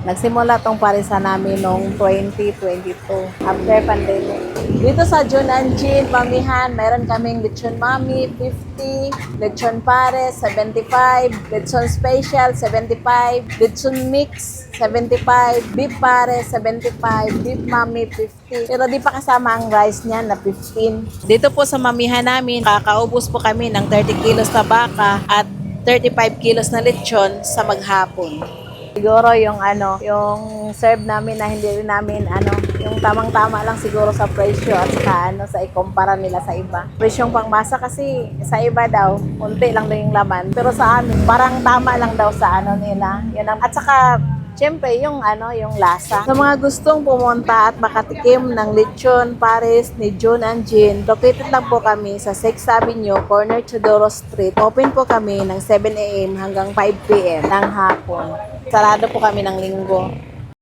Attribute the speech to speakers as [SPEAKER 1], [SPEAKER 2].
[SPEAKER 1] Nagsimula tong parisa namin noong 2022, after pandemic. Dito sa June and Jean, Mamihan, mayroon kaming lechon mami, 50, lechon pares, 75, lechon special, 75, lechon mix, 75, beef pares, 75, beef mami, 50. Pero di pa kasama ang rice niya na 15. Dito po sa Mamihan namin, kakaubos po kami ng 30 kilos na baka at 35 kilos na lechon sa maghapon. Siguro yung yung serve namin na hindi rin namin yung tamang-tama lang siguro sa presyo at saka sa ikumpara nila sa iba. Presyong pangmasa kasi sa iba daw, unti lang daw yung laman. Pero sa amin, parang tama lang daw sa nila. At saka siyempre, yung lasa. Sa mga gustong pumunta at makatikim ng lechon pares ni June and Jean, located lang po kami sa 6th Avenue, corner Teodoro Street. Open po kami ng 7 a.m. hanggang 5 p.m. ng hapon. Sarado po kami ng linggo.